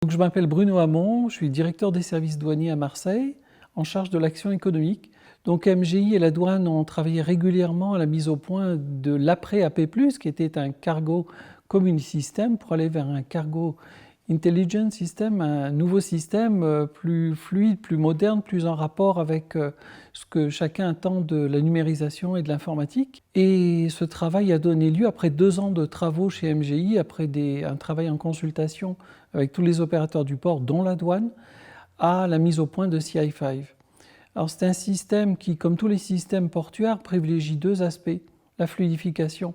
Donc, je m'appelle Bruno Hamon, je suis directeur des services douaniers à Marseille, en charge de l'action économique. Donc MGI et la douane ont travaillé régulièrement à la mise au point de l'après-AP+, qui était un cargo community system pour aller vers un cargo intelligence system, un nouveau système plus fluide, plus moderne, plus en rapport avec ce que chacun attend de la numérisation et de l'informatique. Et ce travail a donné lieu, après 2 ans de travaux chez MGI, après un travail en consultation avec tous les opérateurs du port, dont la douane, à la mise au point de CI5. Alors c'est un système qui, comme tous les systèmes portuaires, privilégie 2 aspects, la fluidification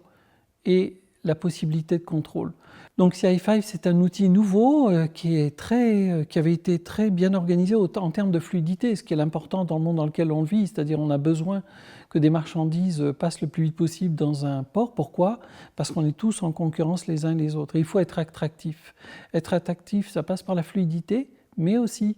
et la possibilité de contrôle. Donc CI5, c'est un outil nouveau qui avait été très bien organisé en termes de fluidité, ce qui est l'important dans le monde dans lequel on vit, c'est-à-dire on a besoin que des marchandises passent le plus vite possible dans un port. Pourquoi? Parce qu'on est tous en concurrence les uns les autres. Et il faut être attractif. Être attractif, ça passe par la fluidité, mais aussi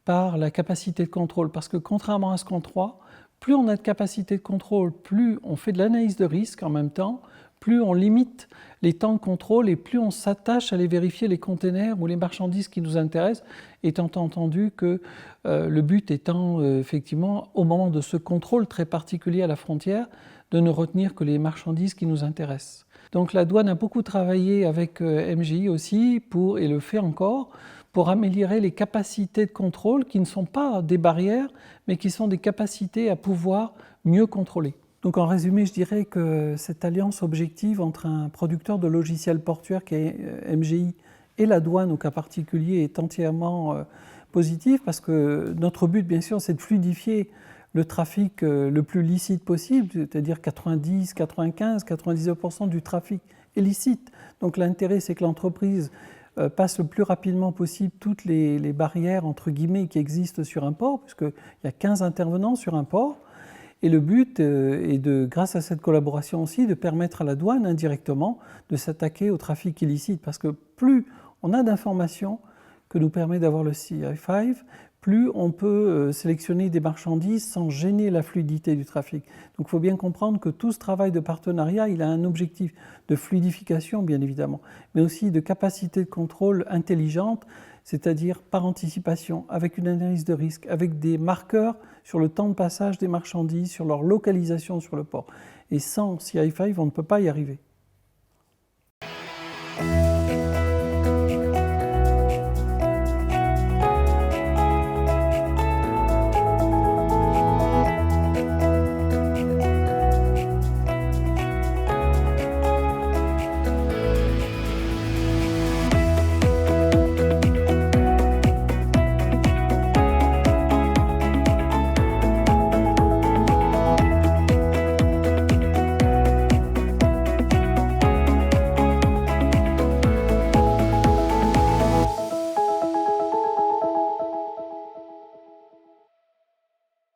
par la capacité de contrôle. Parce que contrairement à ce qu'on croit, plus on a de capacité de contrôle, plus on fait de l'analyse de risque en même temps, plus on limite les temps de contrôle et plus on s'attache à aller vérifier les containers ou les marchandises qui nous intéressent, étant entendu que le but étant effectivement, au moment de ce contrôle très particulier à la frontière, de ne retenir que les marchandises qui nous intéressent. Donc la douane a beaucoup travaillé avec MGI aussi, et le fait encore, pour améliorer les capacités de contrôle qui ne sont pas des barrières, mais qui sont des capacités à pouvoir mieux contrôler. Donc en résumé, je dirais que cette alliance objective entre un producteur de logiciels portuaires qui est MGI et la douane au cas particulier est entièrement positive, parce que notre but, bien sûr, c'est de fluidifier le trafic le plus licite possible, c'est-à-dire 90, 95, 99% du trafic est licite. Donc l'intérêt, c'est que l'entreprise passe le plus rapidement possible toutes les barrières, entre guillemets, qui existent sur un port, puisqu'il y a 15 intervenants sur un port. Et le but est grâce à cette collaboration aussi, de permettre à la douane indirectement de s'attaquer au trafic illicite. Parce que plus on a d'informations que nous permet d'avoir le CI5, plus on peut sélectionner des marchandises sans gêner la fluidité du trafic. Donc il faut bien comprendre que tout ce travail de partenariat, il a un objectif de fluidification, bien évidemment, mais aussi de capacité de contrôle intelligente, c'est-à-dire par anticipation, avec une analyse de risque, avec des marqueurs sur le temps de passage des marchandises, sur leur localisation sur le port. Et sans CI5, on ne peut pas y arriver.